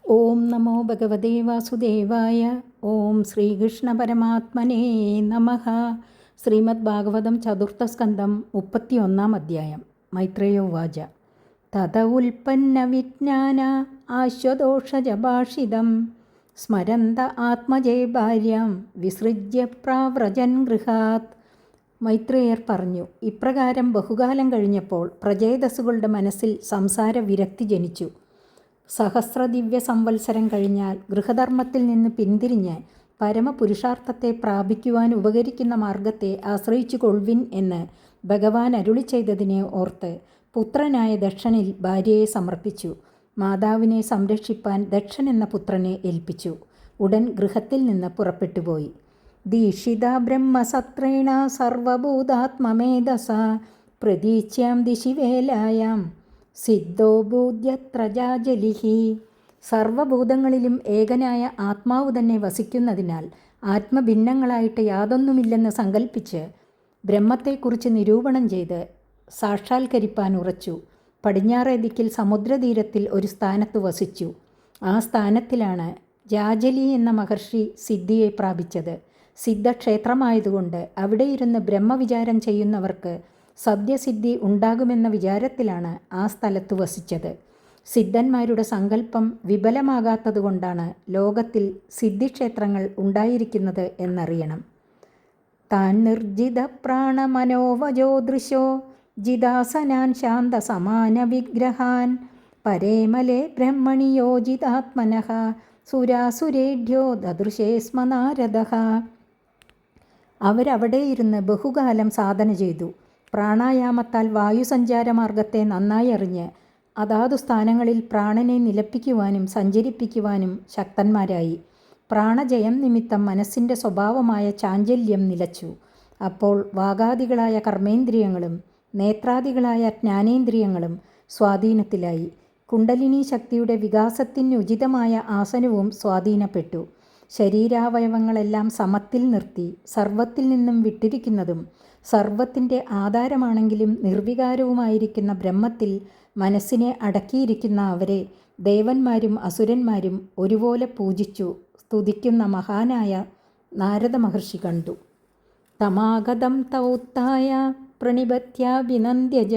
ഓം നമോ ഭഗവതേ വാസുദേവായ. ഓം ശ്രീകൃഷ്ണ പരമാത്മനേ നമഃ. ശ്രീമദ് ഭാഗവതം ചതുർത്ഥസ്കന്ധം 31-ാം അധ്യായം. മൈത്രേയോ വാച. തത ഉൽപ്പന്ന വിജ്ഞാന ആശ്വദോഷജഭാഷിതം സ്മരന്ത ആത്മജേ ഭാര്യാം വിസൃജ്യ പ്രാവ്രജൻ ഗൃഹാത്. മൈത്രേയർ പറഞ്ഞു, ഇപ്രകാരം ബഹുകാലം കഴിഞ്ഞപ്പോൾ പ്രചേതസ്സുകളുടെ മനസ്സിൽ സംസാര വിരക്തി ജനിച്ചു. സഹസ്രദിവ്യ സംവത്സരം കഴിഞ്ഞാൽ ഗൃഹധർമ്മത്തിൽ നിന്ന് പിന്തിരിഞ്ഞ് പരമപുരുഷാർത്ഥത്തെ പ്രാപിക്കുവാൻ ഉപകരിക്കുന്ന മാർഗത്തെ ആശ്രയിച്ചു കൊള്ളുവിൻ എന്ന് ഭഗവാൻ അരുളി ചെയ്തതിനെ ഓർത്ത് പുത്രനായ ദക്ഷനിൽ ഭാര്യയെ സമർപ്പിച്ചു. മാതാവിനെ സംരക്ഷിപ്പാൻ ദക്ഷൻ എന്ന പുത്രനെ ഏൽപ്പിച്ചു. ഉടൻ ഗൃഹത്തിൽ നിന്ന് പുറപ്പെട്ടുപോയി. ദീക്ഷിത ബ്രഹ്മസത്രേണ സർവഭൂതാത്മമേധസ പ്രതീച്യാം ദിശിവേലായാം സിദ്ധോ ബൂദ്യത്രജാജലിഹി. സർവഭൂതങ്ങളിലും ഏകനായ ആത്മാവ് തന്നെ വസിക്കുന്നതിനാൽ ആത്മഭിന്നങ്ങളായിട്ട് യാതൊന്നുമില്ലെന്ന് സങ്കല്പിച്ച് ബ്രഹ്മത്തെക്കുറിച്ച് നിരൂപണം ചെയ്ത് സാക്ഷാത്കരിപ്പാൻ ഉറച്ചു. പടിഞ്ഞാറേ ദിക്കിൽ സമുദ്രതീരത്തിൽ ഒരു സ്ഥാനത്ത് വസിച്ചു. ആ സ്ഥാനത്തിലാണ് ജാജലി എന്ന മഹർഷി സിദ്ധിയെ പ്രാപിച്ചത്. സിദ്ധക്ഷേത്രമായതുകൊണ്ട് അവിടെ ഇരുന്ന് ബ്രഹ്മവിചാരം ചെയ്യുന്നവർക്ക് സദ്യസിദ്ധി ഉണ്ടാകുമെന്ന വിചാരത്തിലാണ് ആ സ്ഥലത്ത് വസിച്ചത്. സിദ്ധന്മാരുടെ സങ്കല്പം വിപലമാകാത്തതുകൊണ്ടാണ് ലോകത്തിൽ സിദ്ധിക്ഷേത്രങ്ങൾ ഉണ്ടായിരിക്കുന്നത് എന്നറിയണം. താൻ നിർജിത പ്രാണമനോവജോദൃശോ ജിതാസനാൻ ശാന്തസമാന വിഗ്രഹാൻ പരേമലേ ബ്രഹ്മണി യോജിതാത്മനഃ സുരാസുരേഢ്യോ ദദൃശേ സ്മ നാരദഃ. അവരവിടെ ഇരുന്ന് ബഹുകാലം സാധന ചെയ്തു. പ്രാണായാമത്താൽ വായുസഞ്ചാരമാർഗത്തെ നന്നായി അറിഞ്ഞ് അതാതു സ്ഥാനങ്ങളിൽ പ്രാണനെ നിലപ്പിക്കുവാനും സഞ്ചരിപ്പിക്കുവാനും ശക്തന്മാരായി. പ്രാണജയം നിമിത്തം മനസ്സിൻ്റെ സ്വഭാവമായ ചാഞ്ചല്യം നിലച്ചു. അപ്പോൾ വാഗാദികളായ കർമ്മേന്ദ്രിയങ്ങളും നേത്രാദികളായ ജ്ഞാനേന്ദ്രിയങ്ങളും സ്വാധീനത്തിലായി. കുണ്ടലിനി ശക്തിയുടെ വികാസത്തിനുചിതമായ ആസനവും സ്വാധീനപ്പെട്ടു. ശരീരാവയവങ്ങളെല്ലാം സമത്തിൽ നിർത്തി സർവത്തിൽ നിന്നും വിട്ടിരിക്കുന്നതും സർവത്തിൻ്റെ ആധാരമാണെങ്കിലും നിർവികാരവുമായിരിക്കുന്ന ബ്രഹ്മത്തിൽ മനസ്സിനെ അടക്കിയിരിക്കുന്ന അവരെ ദേവന്മാരും അസുരന്മാരും ഒരുപോലെ പൂജിച്ചു സ്തുതിക്കുന്ന മഹാനായ നാരദ മഹർഷി കണ്ടു. തമാഗതം തൗത്തായ പ്രണിപത്യാഭിനന്ദ്യജ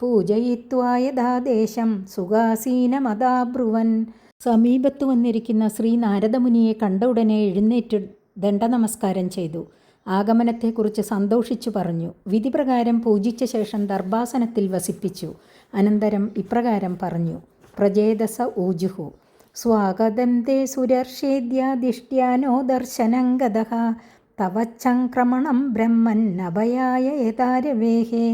പൂജയിത്വായഥാദേശം സുഖാസീനമതാബ്രുവൻ. സമീപത്തു വന്നിരിക്കുന്ന ശ്രീ നാരദമുനിയെ കണ്ട ഉടനെ എഴുന്നേറ്റ് ദണ്ഡനമസ്കാരം ചെയ്തു. ആഗമനത്തെക്കുറിച്ച് സന്തോഷിച്ചു പറഞ്ഞു. വിധിപ്രകാരം പൂജിച്ച ശേഷം ദർഭാസനത്തിൽ വസിപ്പിച്ചു. അനന്തരം ഇപ്രകാരം പറഞ്ഞു. പ്രചേതസ ഊജുഹു. സ്വാഗതം തേ സുരർഷേദ്യാദിഷ്ട്യാനോ ദർശനംഗതഃ തവച്ചംക്രമണം ബ്രഹ്മൻ അഭയായ യഥാരവേഹേ.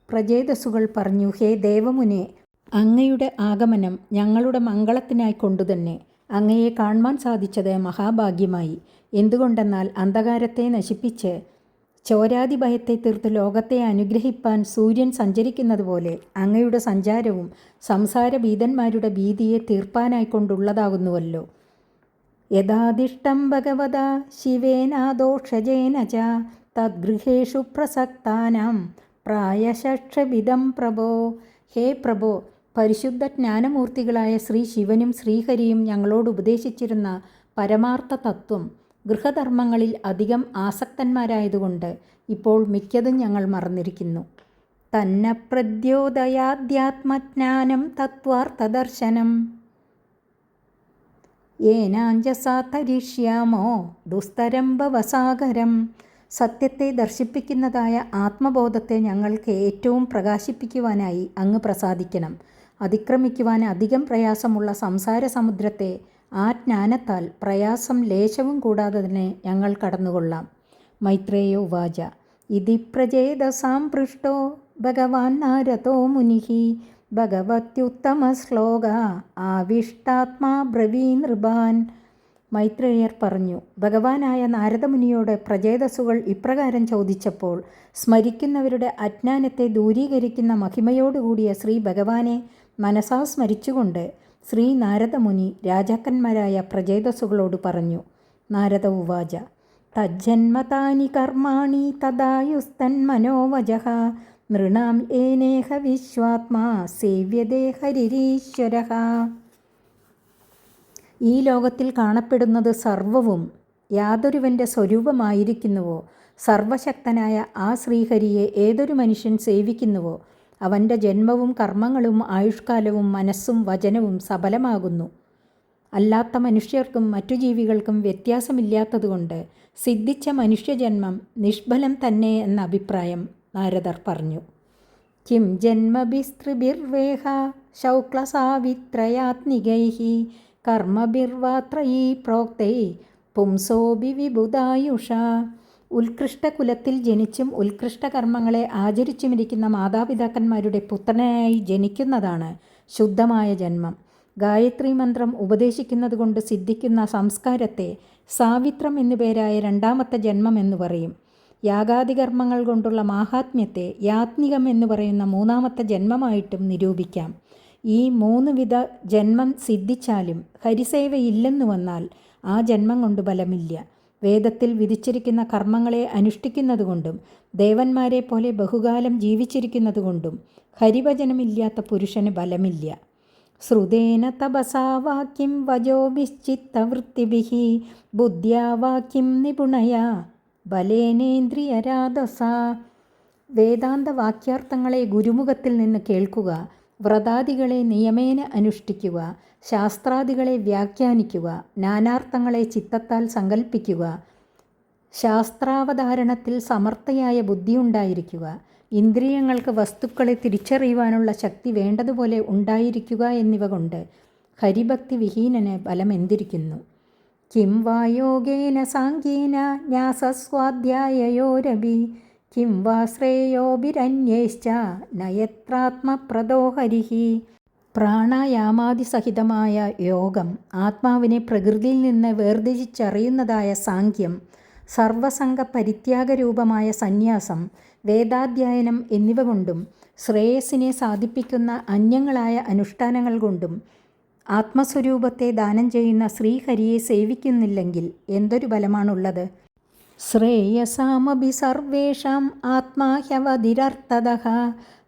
പ്രചേതസ്സുകൾ പറഞ്ഞു, ഹേ ദേവമുനെ, അങ്ങയുടെ ആഗമനം ഞങ്ങളുടെ മംഗളത്തിനായി കൊണ്ടുതന്നെ. അങ്ങയെ കാണുവാൻ സാധിച്ചത് മഹാഭാഗ്യമായി. എന്തുകൊണ്ടെന്നാൽ അന്ധകാരത്തെ നശിപ്പിച്ച് ചോരാതിഭയത്തെ തീർത്ത് ലോകത്തെ അനുഗ്രഹിപ്പാൻ സൂര്യൻ സഞ്ചരിക്കുന്നത് പോലെ അങ്ങയുടെ സഞ്ചാരവും സംസാരഭീതന്മാരുടെ ഭീതിയെ തീർപ്പാനായിക്കൊണ്ടുള്ളതാകുന്നുവല്ലോ. യഥാദിഷ്ടം ഭഗവത ശിവേനാദോഷജേന ച തദ്ഗൃഹേഷു പ്രസക്താനാം പ്രായശക്ഷഭിതം പ്രഭോ. ഹേ പ്രഭോ, പരിശുദ്ധ ജ്ഞാനമൂർത്തികളായ ശ്രീ ശിവനും ശ്രീഹരിയും ഞങ്ങളോട് ഉപദേശിച്ചിരുന്ന പരമാർത്ഥ തത്വം ഗൃഹധർമ്മങ്ങളിൽ അധികം ആസക്തന്മാരായതുകൊണ്ട് ഇപ്പോൾ മിക്കതും ഞങ്ങൾ മറന്നിരിക്കുന്നു. തന്ന പ്രദ്യോദയാദ്യാത്മജ്ഞാനം തത്വാർത്ഥദർശനം ഏനാഞ്ജസാ തരിഷ്യാമോ ദുസ്തരം ഭവസാഗരം. സത്യത്തെ ദർശിപ്പിക്കുന്നതായ ആത്മബോധത്തെ ഞങ്ങൾക്ക് ഏറ്റവും പ്രകാശിപ്പിക്കുവാനായി അങ്ങ് പ്രസാദിക്കണം. അതിക്രമിക്കുവാൻ അധികം പ്രയാസമുള്ള സംസാര സമുദ്രത്തെ ആ ജ്ഞാനത്താൽ പ്രയാസം ലേശവും കൂടാതെ തന്നെ ഞങ്ങൾ കടന്നുകൊള്ളാം. മൈത്രേയോ വാച. ഇതി പ്രചേതസാം പൃഷ്ടോ ഭഗവാൻ നാരദോ മുനിഃ ഭഗവത്യുത്തമ ശ്ലോക ആവിഷ്ടാത്മാ ബ്രവീനൃപാൻ. മൈത്രേയർ പറഞ്ഞു, ഭഗവാനായ നാരദമുനിയോട് പ്രചേതസ്സുകൾ ഇപ്രകാരം ചോദിച്ചപ്പോൾ സ്മരിക്കുന്നവരുടെ അജ്ഞാനത്തെ ദൂരീകരിക്കുന്ന മഹിമയോടുകൂടിയ ശ്രീ ഭഗവാനെ മനസാ സ്മരിച്ചുകൊണ്ട് ശ്രീ നാരദമുനി രാജാക്കന്മാരായ പ്രചേതസ്സുകളോട് പറഞ്ഞു. നാരദ ഉവാച. തജ്ജന്മതാനി കർമാണി തദായുസ്തന്മനോവജഃ നൃണാം ഏനേഹ വിശ്വാത്മാ സേവ്യതേ ഹരിരീശ്വരഃ. ഈ ലോകത്തിൽ കാണപ്പെടുന്നത് സർവവും യാതൊരുവൻ്റെ സ്വരൂപമായിരിക്കുന്നുവോ, സർവശക്തനായ ആ ശ്രീഹരിയെ ഏതൊരു മനുഷ്യൻ സേവിക്കുന്നുവോ അവൻ്റെ ജന്മവും കർമ്മങ്ങളും ആയുഷ്കാലവും മനസ്സും വചനവും സഫലമാകുന്നു. അല്ലാത്ത മനുഷ്യർക്കും മറ്റു ജീവികൾക്കും വ്യത്യാസമില്ലാത്തതുകൊണ്ട് സിദ്ധിച്ച മനുഷ്യജന്മം നിഷ്ഫലം തന്നെ എന്ന അഭിപ്രായം നാരദർ പറഞ്ഞു. കിം ജന്മഭിസ്തൃഭിർവേഹ ശൗക്ലസാവിത്രയാത്മികൈഃ കർമ്മഭിർവാത്രയീ പ്രോക്തൈ പുംസോഭി വിബുധായുഷ. ഉത്കൃഷ്ട കുലത്തിൽ ജനിച്ചും ഉത്കൃഷ്ട കർമ്മങ്ങളെ ആചരിച്ചുമിരിക്കുന്ന മാതാപിതാക്കന്മാരുടെ പുത്രനായി ജനിക്കുന്നതാണ് ശുദ്ധമായ ജന്മം. ഗായത്രി മന്ത്രം ഉപദേശിക്കുന്നതുകൊണ്ട് സിദ്ധിക്കുന്ന സംസ്കാരത്തെ സാവിത്രം എന്നുപേരായ രണ്ടാമത്തെ ജന്മം എന്ന് പറയും. യാഗാദികർമ്മങ്ങൾ കൊണ്ടുള്ള മാഹാത്മ്യത്തെ യാത്മികം എന്ന് പറയുന്ന മൂന്നാമത്തെ ജന്മമായിട്ടും നിരൂപിക്കാം. ഈ 3 വിധ ജന്മം സിദ്ധിച്ചാലും ഹരിസേവയില്ലെന്നു വന്നാൽ ആ ജന്മം കൊണ്ട് ബലമില്ല. വേദത്തിൽ വിധിച്ചിരിക്കുന്ന കർമ്മങ്ങളെ അനുഷ്ഠിക്കുന്നതുകൊണ്ടും ദേവന്മാരെ പോലെ ബഹുകാലം ജീവിച്ചിരിക്കുന്നതുകൊണ്ടും ഹരിവചനമില്ലാത്ത പുരുഷന് ബലമില്ല. ശ്രുതേന തപസാ വാക്യം വജോഭിശ്ചിത്തവൃത്തിഭിഃ ബുദ്ധ്യാ വാക്യം നിപുണയാ ബലേനേന്ദ്രിയരാധസ. വേദാന്ത വാക്യാർത്ഥങ്ങളെ ഗുരുമുഖത്തിൽ നിന്ന് കേൾക്കുക, വ്രതാദികളെ നിയമേന അനുഷ്ഠിക്കുക, ശാസ്ത്രാദികളെ വ്യാഖ്യാനിക്കുക, നാനാർത്ഥങ്ങളെ ചിത്തത്താൽ സങ്കല്പിക്കുക, ശാസ്ത്രാവതാരണത്തിൽ സമർത്ഥയായ ബുദ്ധിയുണ്ടായിരിക്കുക, ഇന്ദ്രിയങ്ങൾക്ക് വസ്തുക്കളെ തിരിച്ചറിയുവാനുള്ള ശക്തി വേണ്ടതുപോലെ ഉണ്ടായിരിക്കുക എന്നിവ കൊണ്ട് ഹരിഭക്തി വിഹീനന് ബലമെന്തിരിക്കുന്നു. കിം വാ യോഗേന സാംഖ്യേന ന്യാസസ്വാധ്യായയോരപി കിം വാ ശ്രേയോഭിരന്യേശ്ച നയത്രാത്മപ്രദോ ഹരിഃ. പ്രാണായാമാദിസഹിതമായ യോഗം, ആത്മാവിനെ പ്രകൃതിയിൽ നിന്ന് വേർതിരിച്ചറിയുന്നതായ സാംഖ്യം, സർവസംഗ പരിത്യാഗരൂപമായ സന്യാസം, വേദാധ്യയനം എന്നിവ കൊണ്ടും ശ്രേയസ്സിനെ സാധിപ്പിക്കുന്ന അന്യങ്ങളായ അനുഷ്ഠാനങ്ങൾ കൊണ്ടും ആത്മസ്വരൂപത്തെ ദാനം ചെയ്യുന്ന ശ്രീഹരിയെ സേവിക്കുന്നില്ലെങ്കിൽ എന്തൊരു ബലമാണുള്ളത്? ശ്രേയസാമഭി സർവേഷാം ആത്മാ ഹ്യവതിരർത്ഥതഃ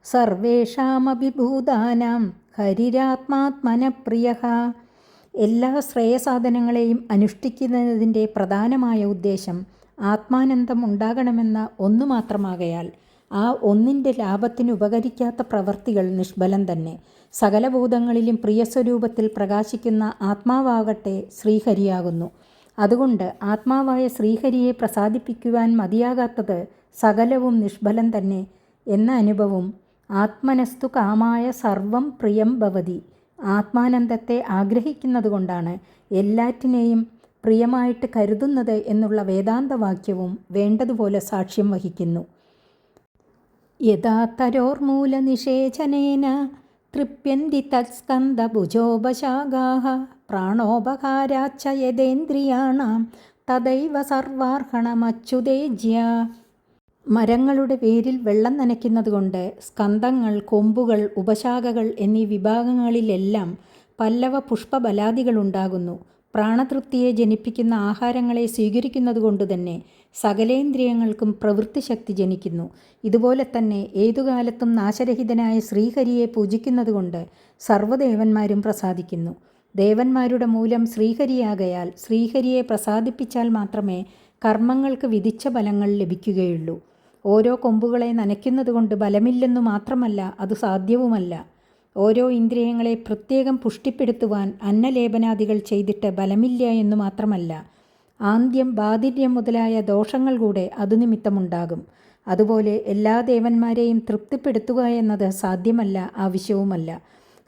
സർവേഷാമഭി ഭൂതാനാം ഹരിരാത്മാത്മനപ്രിയഃ. എല്ലാ ശ്രേയസാധനങ്ങളെയും അനുഷ്ഠിക്കുന്നതിൻ്റെ പ്രധാനമായ ഉദ്ദേശം ആത്മാനന്ദം ഉണ്ടാകണമെന്ന ഒന്നു മാത്രമാകയാൽ ആ ഒന്നിൻ്റെ ലാഭത്തിന് ഉപകരിക്കാത്ത പ്രവർത്തികൾ നിഷ്ഫലം തന്നെ. സകലഭൂതങ്ങളിലും പ്രിയസ്വരൂപത്തിൽ പ്രകാശിക്കുന്ന ആത്മാവാകട്ടെ ശ്രീഹരിയാകുന്നു. അതുകൊണ്ട് ആത്മാവായ ശ്രീഹരിയെ പ്രസാദിപ്പിക്കുവാൻ മതിയാകാത്തത് സകലവും നിഷ്ഫലം തന്നെ എന്ന അനുഭവം ആത്മനസ്തു കാമായ സർവം പ്രിയം ഭവതി. ആത്മാനന്ദത്തെ ആഗ്രഹിക്കുന്നതുകൊണ്ടാണ് എല്ലാറ്റിനെയും പ്രിയമായിട്ട് കരുതുന്നത് എന്നുള്ള വേദാന്തവാക്യവും വേണ്ടതുപോലെ സാക്ഷ്യം വഹിക്കുന്നു. യഥാ തരോർമൂലനിഷേചനേന തൃപ്യന്തി തത്സ്കന്ധഭുജോപശാഖാഃ പ്രാണോപകാരാച്ഛ യതേന്ദ്രിയാണാം തദൈവ സർവാർഹണമച്യുതേജ്യ. മരങ്ങളുടെ വേരിൽ വെള്ളം നനയ്ക്കുന്നതുകൊണ്ട് സ്കന്ധങ്ങൾ, കൊമ്പുകൾ, ഉപശാഖകൾ എന്നീ വിഭാഗങ്ങളിലെല്ലാം പല്ലവ പുഷ്പബലാദികളുണ്ടാകുന്നു. പ്രാണതൃപ്തിയെ ജനിപ്പിക്കുന്ന ആഹാരങ്ങളെ സ്വീകരിക്കുന്നതുകൊണ്ടുതന്നെ സകലേന്ദ്രിയങ്ങൾക്കും പ്രവൃത്തിശക്തി ജനിക്കുന്നു. ഇതുപോലെ തന്നെ ഏതുകാലത്തും നാശരഹിതനായ ശ്രീഹരിയെ പൂജിക്കുന്നതുകൊണ്ട് സർവ്വദേവന്മാരും പ്രസാദിക്കുന്നു. ദേവന്മാരുടെ മൂലം ശ്രീഹരിയാകയാൽ ശ്രീഹരിയെ പ്രസാദിപ്പിച്ചാൽ മാത്രമേ കർമ്മങ്ങൾക്ക് വിധിച്ച ഫലങ്ങൾ ലഭിക്കുകയുള്ളൂ. ഓരോ കൊമ്പുകളെ നനയ്ക്കുന്നതുകൊണ്ട് ബലമില്ലെന്നു മാത്രമല്ല, അത് സാധ്യവുമല്ല. ഓരോ ഇന്ദ്രിയങ്ങളെ പ്രത്യേകം പുഷ്ടിപ്പെടുത്തുവാൻ അന്നലേപനാദികൾ ചെയ്തിട്ട് ബലമില്ല എന്നു മാത്രമല്ല, ആന്ത്യം, ബാധിര്യം മുതലായ ദോഷങ്ങൾ കൂടെ അതുനിമിത്തമുണ്ടാകും. അതുപോലെ എല്ലാ ദേവന്മാരെയും തൃപ്തിപ്പെടുത്തുക എന്നത് സാധ്യമല്ല, ആവശ്യവുമല്ല.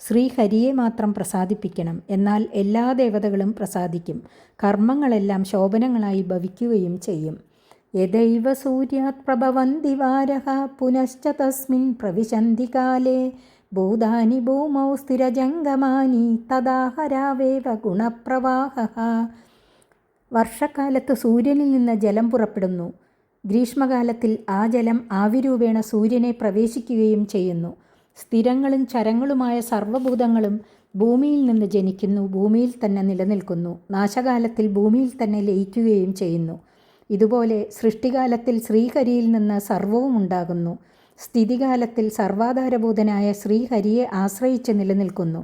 ശ്രീഹരിയെ മാത്രം പ്രസാദിപ്പിക്കണം. എന്നാൽ എല്ലാ ദേവതകളും പ്രസാദിക്കും. കർമ്മങ്ങളെല്ലാം ശോഭനങ്ങളായി ഭവിക്കുകയും ചെയ്യും. യദൈവ സൂര്യാത് പ്രഭവന്തി വാരഃ പുനശ്ച തസ്മിൻ പ്രവിശന്തി കാലേ ഭൂതാനി ഭൂമൗ സ്ഥിരജംഗമാനി തദാഹരാവേവ ഗുണപ്രവാഹഃ. വർഷക്കാലത്ത് സൂര്യനിൽ നിന്ന് ജലം പുറപ്പെടുന്നു. ഗ്രീഷ്മകാലത്തിൽ ആ ജലം ആവിരൂപേണ സൂര്യനെ പ്രവേശിക്കുകയും ചെയ്യുന്നു. സ്ഥിരങ്ങളും ചരങ്ങളുമായ സർവ്വഭൂതങ്ങളും ഭൂമിയിൽ നിന്ന് ജനിക്കുന്നു, ഭൂമിയിൽ തന്നെ നിലനിൽക്കുന്നു. നാശകാലത്തിൽ ഭൂമിയിൽ തന്നെ ലയിക്കുകയും ചെയ്യുന്നു. ഇതുപോലെ സൃഷ്ടികാലത്തിൽ ശ്രീഹരിയിൽ നിന്ന് സർവവും ഉണ്ടാകുന്നു. സ്ഥിതികാലത്തിൽ സർവാധാരഭൂതനായ ശ്രീഹരിയെ ആശ്രയിച്ച് നിലനിൽക്കുന്നു.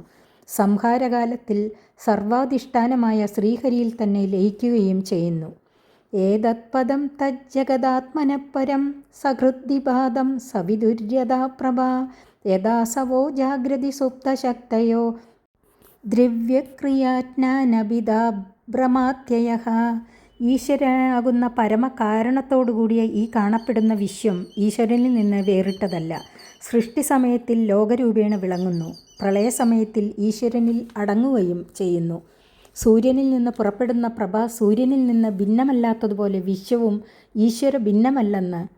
സംഹാരകാലത്തിൽ സർവാധിഷ്ഠാനമായ ശ്രീഹരിയിൽ തന്നെ ലയിക്കുകയും ചെയ്യുന്നു. ഏതത്പദം തജ്ജഗദാത്മനഃപരം സഹൃദ്ദിപാദം സവിതുര്യതാപ്രഭാ യഥാസവോ ജാഗ്രതി സുപ്തശക്തയോ ദ്രവ്യക്രിയാജ്ഞാനഭിദാഭ്രമാത്യയഃ. ഈശ്വരനാകുന്ന പരമകാരണത്തോടുകൂടിയ ഈ കാണപ്പെടുന്ന വിശ്വം ഈശ്വരനിൽ നിന്ന് വേറിട്ടതല്ല. സൃഷ്ടി സമയത്തിൽ ലോകരൂപേണ വിളങ്ങുന്നു, പ്രളയസമയത്തിൽ ഈശ്വരനിൽ അടങ്ങുകയും ചെയ്യുന്നു. സൂര്യനിൽ നിന്ന് പുറപ്പെടുന്ന പ്രഭ സൂര്യനിൽ നിന്ന് ഭിന്നമല്ലാത്തതുപോലെ വിശ്വവും ഈശ്വര ഭിന്നമല്ലെന്ന്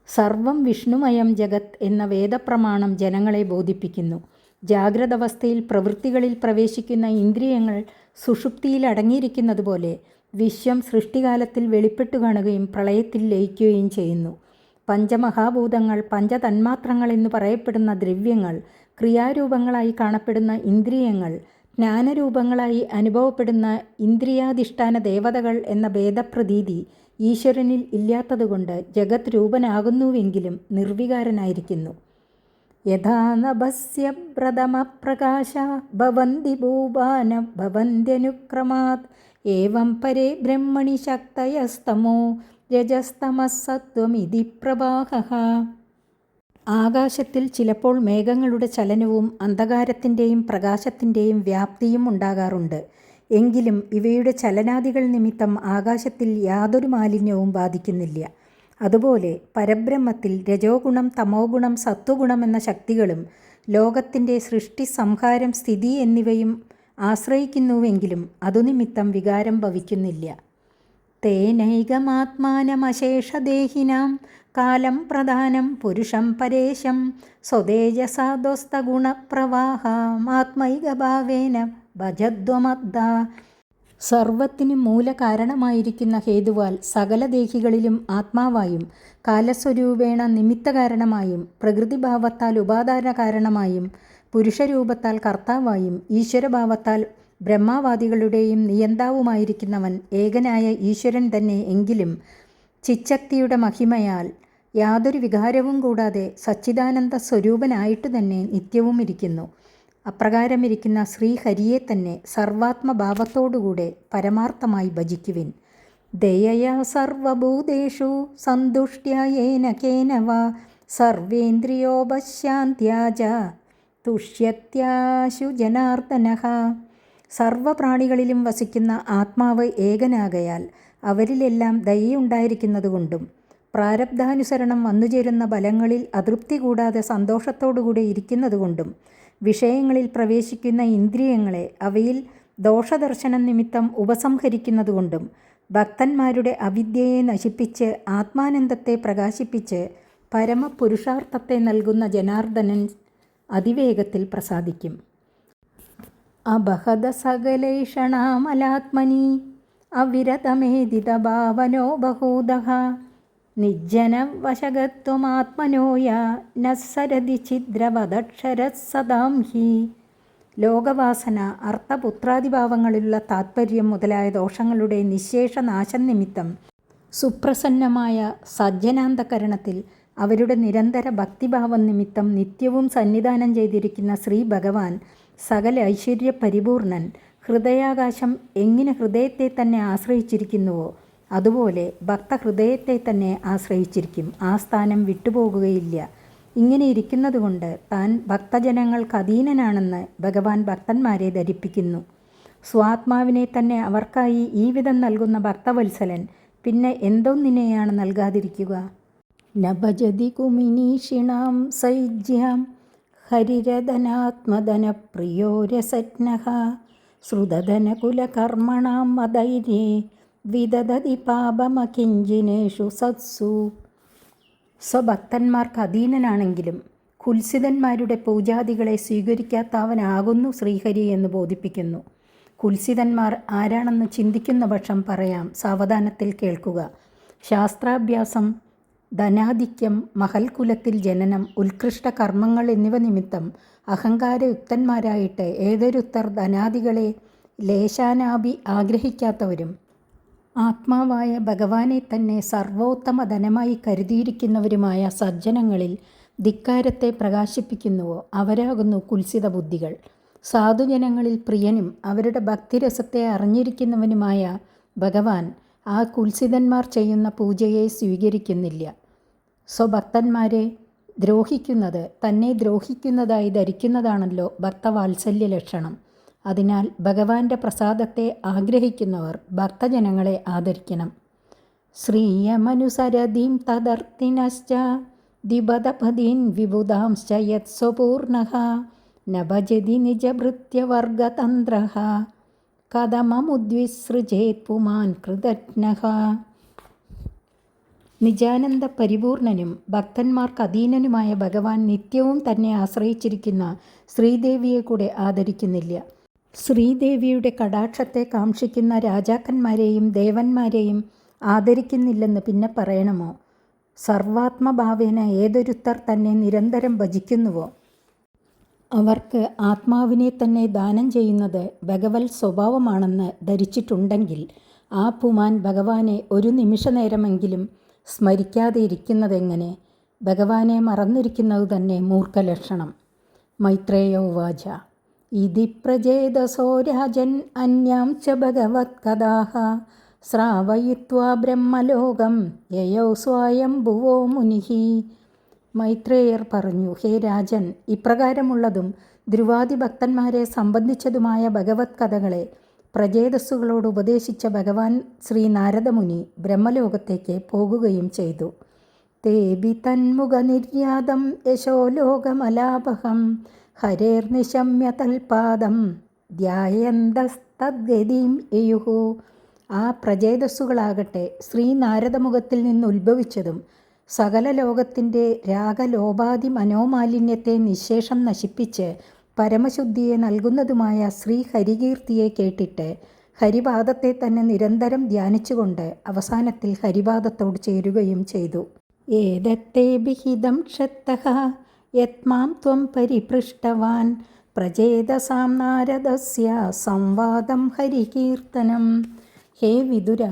സർവം വിഷ്ണുമയം ജഗത് എന്ന വേദപ്രമാണം ജനങ്ങളെ ബോധിപ്പിക്കുന്നു. ജാഗ്രത അവസ്ഥയിൽ പ്രവൃത്തികളിൽ പ്രവേശിക്കുന്ന ഇന്ദ്രിയങ്ങൾ സുഷുപ്തിയിൽ അടങ്ങിയിരിക്കുന്നതുപോലെ വിശ്വം സൃഷ്ടികാലത്തിൽ വെളിപ്പെട്ടു കാണുകയും പ്രളയത്തിൽ ലയിക്കുകയും ചെയ്യുന്നു. പഞ്ചമഹാഭൂതങ്ങൾ, പഞ്ചതന്മാത്രങ്ങൾ എന്നു പറയപ്പെടുന്ന ദ്രവ്യങ്ങൾ, ക്രിയാരൂപങ്ങളായി കാണപ്പെടുന്ന ഇന്ദ്രിയങ്ങൾ, ജ്ഞാനരൂപങ്ങളായി അനുഭവപ്പെടുന്ന ഇന്ദ്രിയാധിഷ്ഠാന ദേവതകൾ എന്ന ഭേദപ്രതീതി ഈശ്വരനിൽ ഇല്ലാത്തതുകൊണ്ട് ജഗത് രൂപനാകുന്നുവെങ്കിലും നിർവികാരനായിരിക്കുന്നു. യഥാ നഭസ്യ പ്രഥമപ്രകാശ ഭവന്തി ഭൂപാന ഭവന്ത്യനുക്രമാത് ഏവം പരേ ബ്രഹ്മണി ശക്തയസ്തമോ രജസ്തമസത്വമിതി പ്രവാഹഃ. ആകാശത്തിൽ ചിലപ്പോൾ മേഘങ്ങളുടെ ചലനവും അന്ധകാരത്തിൻ്റെയും പ്രകാശത്തിൻ്റെയും വ്യാപ്തിയും ഉണ്ടാകാറുണ്ട്. എങ്കിലും ഇവയുടെ ചലനാദികൾ നിമിത്തം ആകാശത്തിൽ യാതൊരു മാലിന്യവും ബാധിക്കുന്നില്ല. അതുപോലെ പരബ്രഹ്മത്തിൽ രജോഗുണം, തമോഗുണം, സത്വഗുണം എന്ന ശക്തികളും ലോകത്തിൻ്റെ സൃഷ്ടി, സംഹാരം, സ്ഥിതി എന്നിവയും ആശ്രയിക്കുന്നുവെങ്കിലും അതുനിമിത്തം വികാരം ഭവിക്കുന്നില്ല. തേനൈകമാത്മാനമശേഷദേഹിനാം കാലം പ്രധാനം പുരുഷം പരേശം സ്വതേജസാദോസ്തഗുണപ്രവാഹമാത്മൈകഭാവേന ഭജദ്വമദ്ദ. സർവത്തിനും മൂലകാരണമായിരിക്കുന്ന ഹേതുവാൽ സകല ദേഹികളിലും ആത്മാവായും കാലസ്വരൂപേണ നിമിത്തകാരണമായും പ്രകൃതിഭാവത്താൽ ഉപാദാന കാരണമായും പുരുഷരൂപത്താൽ കർത്താവായും ഈശ്വരഭാവത്താൽ ബ്രഹ്മവാദികളുടെയും നിയന്താവുമായിരിക്കുന്നവൻ ഏകനായ ഈശ്വരൻ തന്നെ എങ്കിലും ചിച്ചക്തിയുടെ മഹിമയാൽ യാതൊരു വികാരവും കൂടാതെ സച്ചിദാനന്ദ സ്വരൂപനായിട്ട് തന്നെ നിത്യവും ഇരിക്കുന്നു. അപ്രകാരമിരിക്കുന്ന ശ്രീഹരിയെ തന്നെ സർവാത്മഭാവത്തോടുകൂടെ പരമാർത്ഥമായി ഭജിക്കുവിൻ. ദയയാ സർവഭൂതേഷു സന്തുഷ്ട്യാ യേന കേന വാ സർവേന്ദ്രിയോപശാന്ത്യാജ തുഷ്യത്യാശു ജനാർദ്ദനഃ. സർവപ്രാണികളിലും വസിക്കുന്ന ആത്മാവ് ഏകനാകയാൽ അവരിലെല്ലാം ദയയുണ്ടായിരിക്കുന്നതുകൊണ്ടും പ്രാരബ്ധാനുസരണം വന്നുചേരുന്ന ബലങ്ങളിൽ അതൃപ്തി കൂടാതെ സന്തോഷത്തോടുകൂടെ ഇരിക്കുന്നതുകൊണ്ടും വിഷയങ്ങളിൽ പ്രവേശിക്കുന്ന ഇന്ദ്രിയങ്ങളെ അവയിൽ ദോഷദർശനം നിമിത്തം ഉപസംഹരിക്കുന്നതുകൊണ്ടും ഭക്തന്മാരുടെ അവിദ്യയെ നശിപ്പിച്ച് ആത്മാനന്ദത്തെ പ്രകാശിപ്പിച്ച് പരമപുരുഷാർത്ഥത്തെ നൽകുന്ന ജനാർദ്ദനൻ അതിവേഗത്തിൽ പ്രസാദിക്കും. അബഹദ സകലൈഷണാമലാത്മനി അവിരതമേദിതഭാവനോ ബഹൂദഃ നിജ്ജനവശഗത്വമാത്മനോയ നസ്സരതി ഛിദ്രവദക്ഷരസദാം ഹി. ലോകവാസന, അർത്ഥപുത്രാദിഭാവങ്ങളിലുള്ള താത്പര്യം മുതലായ ദോഷങ്ങളുടെ നിശേഷ നാശം നിമിത്തം സുപ്രസന്നമായ സജ്ജനാന്തകരണത്തിൽ അവരുടെ നിരന്തര ഭക്തിഭാവം നിമിത്തം നിത്യവും സന്നിധാനം ചെയ്തിരിക്കുന്ന ശ്രീ ഭഗവാൻ സകല ഐശ്വര്യപരിപൂർണൻ. ഹൃദയാകാശം എങ്ങനെ ഹൃദയത്തെ തന്നെ ആശ്രയിച്ചിരിക്കുന്നുവോ അതുപോലെ ഭക്തഹൃദയത്തെ തന്നെ ആശ്രയിച്ചിരിക്കും, ആ സ്ഥാനം വിട്ടുപോകുകയില്ല. ഇങ്ങനെ ഇരിക്കുന്നതുകൊണ്ട് താൻ ഭക്തജനങ്ങൾക്ക് അധീനനാണെന്ന് ഭഗവാൻ ഭക്തന്മാരെ ധരിപ്പിക്കുന്നു. സ്വാത്മാവിനെ തന്നെ അവർക്കായി ഈ വിധം നൽകുന്ന ഭക്തവത്സലൻ പിന്നെ എന്തോന്നിനെയാണ് നൽകാതിരിക്കുക? നഭജതി കുമിനീഷിണാം സൈജ്യാം ഹരിരധനാത്മധനപ്രിയോ രസജ്ഞഃ ശ്രുതധനകുലകർമ്മണാം അധൈര്യേ വിദധതി പാപമകിഞ്ചിനേഷു സത്സു. സ്വഭക്തന്മാർക്ക് അധീനനാണെങ്കിലും കുൽസിതന്മാരുടെ പൂജാദികളെ സ്വീകരിക്കാത്തവനാകുന്നു ശ്രീഹരി എന്ന് ബോധിപ്പിക്കുന്നു. കുൽസിതന്മാർ ആരാണെന്ന് ചിന്തിക്കുന്ന പക്ഷം പറയാം, സാവധാനത്തിൽ കേൾക്കുക. ശാസ്ത്രാഭ്യാസം, ധനാധിക്യം, മഹൽകുലത്തിൽ ജനനം, ഉത്കൃഷ്ട കർമ്മങ്ങൾ എന്നിവ നിമിത്തം അഹങ്കാരയുക്തന്മാരായിട്ട് ഏതൊരുത്തർ ധനാദികളെ ലേശാനാഭി ആഗ്രഹിക്കാത്തവരും ആത്മാവായ ഭഗവാനെ തന്നെ സർവോത്തമ ധനമായി കരുതിയിരിക്കുന്നവരുമായ സജ്ജനങ്ങളിൽ ധിക്കാരത്തെ പ്രകാശിപ്പിക്കുന്നുവോ അവരാകുന്നു കുൽസിത ബുദ്ധികൾ. സാധുജനങ്ങളിൽ പ്രിയനും അവരുടെ ഭക്തിരസത്തെ അറിഞ്ഞിരിക്കുന്നവനുമായ ഭഗവാൻ ആ കുൽസിതന്മാർ ചെയ്യുന്ന പൂജയെ സ്വീകരിക്കുന്നില്ല. സ്വഭക്തന്മാരെ ദ്രോഹിക്കുന്നത് തന്നെ ദ്രോഹിക്കുന്നതായി ധരിക്കുന്നതാണല്ലോ ഭക്തവാത്സല്യ ലക്ഷണം. അതിനാൽ ഭഗവാന്റെ പ്രസാദത്തെ ആഗ്രഹിക്കുന്നവർ ഭക്തജനങ്ങളെ ആദരിക്കണം. ശ്രീയമനുസരതീം തദർത്തിനശ്ച ദിപദപദീൻ വിബുധാംശ്ച യത്സ്വപൂർണഃ ന ഭജതി നിജഭൃത്യവർഗതന്ത്രഃ കഥമമുദ്വിസൃജേത് പുമാൻ കൃതജ്ഞഃ. നിജാനന്ദ പരിപൂർണനും ഭക്തന്മാർക്ക് അധീനനുമായ ഭഗവാൻ നിത്യവും തന്നെ ആശ്രയിച്ചിരിക്കുന്ന ശ്രീദേവിയെ കൂടെ ആദരിക്കുന്നില്ല. ശ്രീദേവിയുടെ കടാക്ഷത്തെ കാക്ഷിക്കുന്ന രാജാക്കന്മാരെയും ദേവന്മാരെയും ആദരിക്കുന്നില്ലെന്ന് പിന്നെ പറയണമോ? സർവാത്മഭാവേന ഏതൊരുത്തർ തന്നെ നിരന്തരം ഭജിക്കുന്നുവോ അവർക്ക് ആത്മാവിനെ തന്നെ ദാനം ചെയ്യുന്നത് ഭഗവത് സ്വഭാവമാണെന്ന് ധരിച്ചിട്ടുണ്ടെങ്കിൽ ആ പുമാൻ ഭഗവാനെ ഒരു നിമിഷനേരമെങ്കിലും സ്മരിക്കാതെ ഇരിക്കുന്നതെങ്ങനെ? ഭഗവാനെ മറന്നിരിക്കുന്നത് തന്നെ മൂർഖലക്ഷണം. മൈത്രേയ ഉവാച ഇതി പ്രജേതസോ രാജൻ അന്യാം ച ഭഗവത് കഥാഃ ശ്രാവയിത്വാ ബ്രഹ്മലോകം യയൗ സ്വയംഭുവോ മുനിഃ. മൈത്രേയർ പറഞ്ഞു, ഹേ രാജൻ, ഇപ്രകാരമുള്ളതും ധ്രുവാദി ഭക്തന്മാരെ സംബന്ധിച്ചതുമായ ഭഗവത് കഥകളെ പ്രജേതസ്സുകളോട് ഉപദേശിച്ച ഭഗവാൻ ശ്രീ നാരദമുനി ബ്രഹ്മലോകത്തേക്ക് പോകുകയും ചെയ്തു. തേബി തന്മുഖ നിർയാതം യശോലോകമലാപഹം ഹരേർനിശമ്യ തൽപാദം ധ്യായന്തസ്തദ്ഗതിം യയുഹു. ആ പ്രജേതസ്സുകളാകട്ടെ ശ്രീ നാരദമുഖത്തിൽ നിന്ന് ഉത്ഭവിച്ചതും സകല ലോകത്തിൻ്റെ രാഗലോപാധി മനോമാലിന്യത്തെ നിശേഷം നശിപ്പിച്ച് പരമശുദ്ധിയെ നൽകുന്നതുമായ ശ്രീ ഹരികീർത്തിയെ കേട്ടിട്ട് ഹരിപാദത്തെ തന്നെ നിരന്തരം ധ്യാനിച്ചുകൊണ്ട് അവസാനത്തിൽ ഹരിപാദത്തോട് ചേരുകയും ചെയ്തു. ഏതത്തെ വിഹിതം ക്ഷത്തഃ യത്മാം ത്വം പരിപൃഷ്ടവാൻ പ്രചേതസാം നാരദസ്യ സംവാദം ഹരികീർത്തനം. ഹേ വിതുര,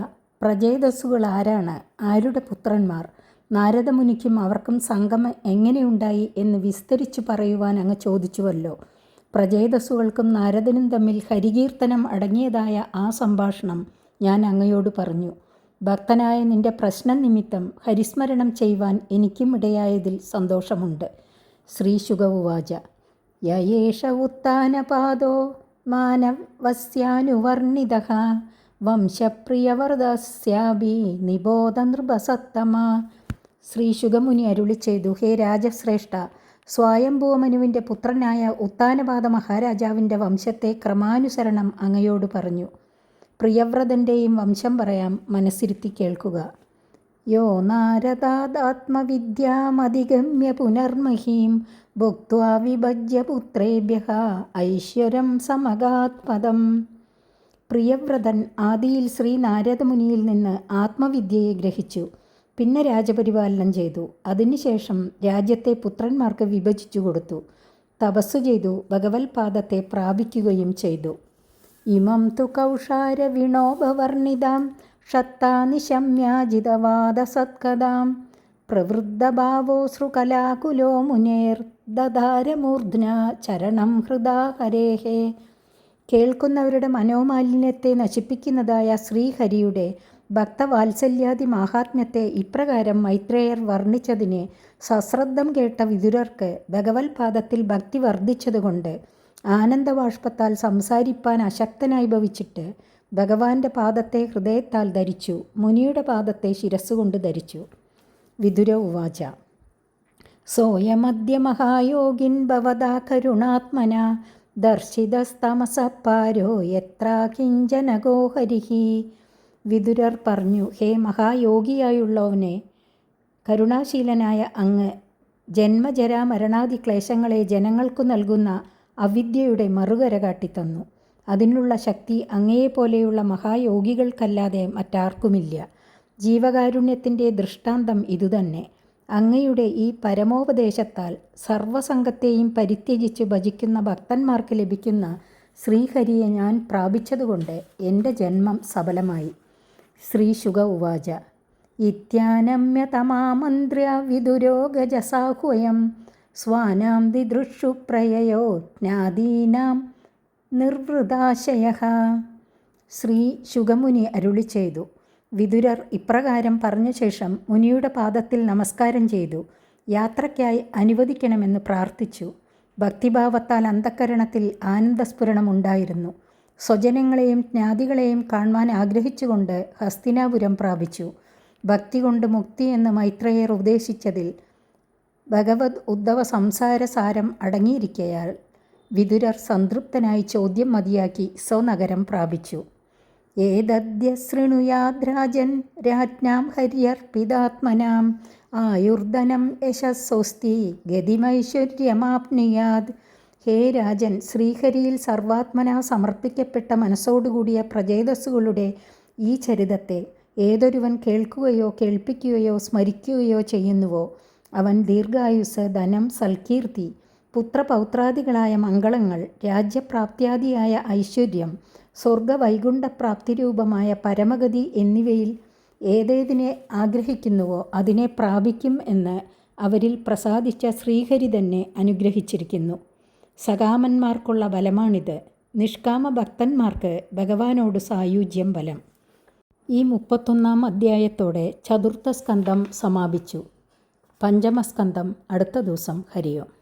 പ്രചേതസ്സുകൾ ആരാണ്? ആരുടെ പുത്രന്മാർ? നാരദമുനിക്കും അവർക്കും സംഗമം എങ്ങനെയുണ്ടായി എന്ന് വിസ്തരിച്ചു പറയുവാൻ അങ്ങ് ചോദിച്ചുവല്ലോ. പ്രചേതസ്സുകൾക്കും നാരദനും തമ്മിൽ ഹരികീർത്തനം അടങ്ങിയതായ ആ സംഭാഷണം ഞാൻ അങ്ങയോട് പറഞ്ഞു. ഭക്തനായ നിന്റെ പ്രശ്നം നിമിത്തം ഹരിസ്മരണം ചെയ്യുവാൻ എനിക്കും ഇടയായതിൽ സന്തോഷമുണ്ട്. ശ്രീശുക ഉവാച യേഷ ഉത്താനപാദോ മാനവസ്യാനുവർണിതഃ വംശപ്രിയവ്രതസ്യാഭി നിബോധ നൃപസത്തമ. ശ്രീശുകമുനി അരുളി ചെയ്തു, ഹേ രാജശ്രേഷ്ഠ, സ്വയംഭൂമനുവിൻ്റെ പുത്രനായ ഉത്താനപാദ മഹാരാജാവിൻ്റെ വംശത്തെ ക്രമാനുസരണം അങ്ങയോട് പറഞ്ഞു. പ്രിയവ്രതൻ്റെയും വംശം പറയാം, മനസ്സിരുത്തി കേൾക്കുക. യോ നാരദാത്മവിദ്യാമധിഗമ്യ പുനർമഹീം ഭുക്ത്വാ വിഭജ്യ പുത്രേഭ്യഃ ഐശ്വര്യം സമഗാത്പദം. പ്രിയവ്രതൻ ആദിയിൽ ശ്രീ നാരദമുനിയിൽ നിന്ന് ആത്മവിദ്യയെ ഗ്രഹിച്ചു. പിന്നെ രാജപരിപാലനം ചെയ്തു. അതിനുശേഷം രാജ്യത്തെ പുത്രന്മാർക്ക് വിഭജിച്ചു കൊടുത്തു. തപസ്സു ചെയ്തു ഭഗവത് പാദത്തെ പ്രാപിക്കുകയും ചെയ്തു. ഇമം തു കൗഷാര വിണോപവർണിതാം ഷത്താനിശമ്യാജിതവാദസത്കഥാം പ്രവൃദ്ധഭാവോശ്രുകലാകുലോ മുനേർ ദധാരമൂർധ്ന ചരണം ഹൃദാ ഹരേഹ. കേൾക്കുന്നവരുടെ മനോമാലിന്യത്തെ നശിപ്പിക്കുന്നതായ ശ്രീഹരിയുടെ ഭക്തവാത്സല്യാദി മാഹാത്മ്യത്തെ ഇപ്രകാരം മൈത്രേയർ വർണ്ണിച്ചതിനെ സശ്രദ്ധം കേട്ട വിതുരർക്ക് ഭഗവത് പാദത്തിൽ ഭക്തി വർദ്ധിച്ചതുകൊണ്ട് ആനന്ദബാഷ്പത്താൽ സംസാരിപ്പാൻ അശക്തനായി ഭവിച്ചിട്ട് ഭഗവാന്റെ പാദത്തെ ഹൃദയത്താൽ ധരിച്ചു, മുനിയുടെ പാദത്തെ ശിരസ്സുകൊണ്ട് ധരിച്ചു. വിതുര ഉവാച സോയമദ്യ മഹായോഗിൻ ഭവതാ കരുണാത്മന ദർശിതസ്തമസപ്പാരോ യത്ര കിഞ്ചനഗോ ഹരിഃ. വിതുരർ പറഞ്ഞു, ഹേ മഹായോഗിയായുള്ളവനെ, കരുണാശീലനായ അങ്ങ് ജന്മജരാമരണാദി ക്ലേശങ്ങളെ ജനങ്ങൾക്കു നൽകുന്ന അവിദ്യയുടെ മറുകര കാട്ടിത്തന്നു. അതിനുള്ള ശക്തി അങ്ങയെപ്പോലെയുള്ള മഹായോഗികൾക്കല്ലാതെ മറ്റാർക്കുമില്ല. ജീവകാരുണ്യത്തിൻ്റെ ദൃഷ്ടാന്തം ഇതുതന്നെ. അങ്ങയുടെ ഈ പരമോപദേശത്താൽ സർവസംഗത്തെയും പരിത്യജിച്ച് ഭജിക്കുന്ന ഭക്തന്മാർക്ക് ലഭിക്കുന്ന ശ്രീഹരിയെ ഞാൻ പ്രാപിച്ചതുകൊണ്ട് എൻ്റെ ജന്മം സഫലമായി. ശ്രീശുക ഉവാച ഇത്യാനമ്യ തമാമന്ത്ര്യ വിദുരോ ഗജസാഹ്വയം സ്വാനാം ദിദൃക്ഷു പ്രയയോ ജ്ഞാതീനാം നിർവൃതാശയഃ. ശ്രീ ശുകമുനി അരുളി ചെയ്തു. വിതുരർ ഇപ്രകാരം പറഞ്ഞ ശേഷം മുനിയുടെ പാദത്തിൽ നമസ്കാരം ചെയ്തു യാത്രയ്ക്കായി അനുവദിക്കണമെന്ന് പ്രാർത്ഥിച്ചു. ഭക്തിഭാവത്താൽ അന്തഃക്കരണത്തിൽ ആനന്ദസ്ഫുരണമുണ്ടായിരുന്നു. സ്വജനങ്ങളെയും ജ്ഞാതികളെയും കാണുവാൻ ആഗ്രഹിച്ചുകൊണ്ട് ഹസ്തിനാപുരം പ്രാപിച്ചു. ഭക്തി കൊണ്ട് മുക്തി എന്ന് മൈത്രേയർ ഉപദേശിച്ചതിൽ ഭഗവത് ഉദ്ധവ സംസാരസാരം അടങ്ങിയിരിക്കയാൽ വിതുരർ സംതൃപ്തനായി ചോദ്യം മതിയാക്കി സ്വനഗരം പ്രാപിച്ചു. ഏതദ്യ ശൃണുയാദ്രാജൻ രാജ്ഞാം ഹര്യർപ്പിതാത്മനാം ആയുർധനം യശസ്സോസ്തി ഗതിമൈശ്വര്യമാപ്നുയാത്. ഹേ രാജൻ, ശ്രീഹരിയിൽ സർവാത്മന സമർപ്പിക്കപ്പെട്ട മനസ്സോടുകൂടിയ പ്രചേതസ്സുകളുടെ ഈ ചരിതത്തെ ഏതൊരുവൻ കേൾക്കുകയോ കേൾപ്പിക്കുകയോ സ്മരിക്കുകയോ ചെയ്യുന്നുവോ അവൻ ദീർഘായുസ്, ധനം, സൽകീർത്തി, പുത്രപൗത്രാദികളായ മംഗളങ്ങൾ, രാജ്യപ്രാപ്ത്യാദിയായ ഐശ്വര്യം, സ്വർഗവൈകുണ്ഠപ്രാപ്തിരൂപമായ പരമഗതി എന്നിവയിൽ ഏതേതിനെ ആഗ്രഹിക്കുന്നുവോ അതിനെ പ്രാപിക്കും എന്ന് അവരിൽ പ്രസാദിച്ച ശ്രീഹരി തന്നെ അനുഗ്രഹിച്ചിരിക്കുന്നു. സകാമന്മാർക്കുള്ള ബലമാണിത്. നിഷ്കാമ ഭക്തന്മാർക്ക് ഭഗവാനോട് സായുജ്യം ബലം. ഈ 31-ാം അധ്യായത്തോടെ ചതുർത്ഥ സ്കന്ധം സമാപിച്ചു. പഞ്ചമസ്കന്ധം അടുത്ത ദിവസം. ഹരിയോം.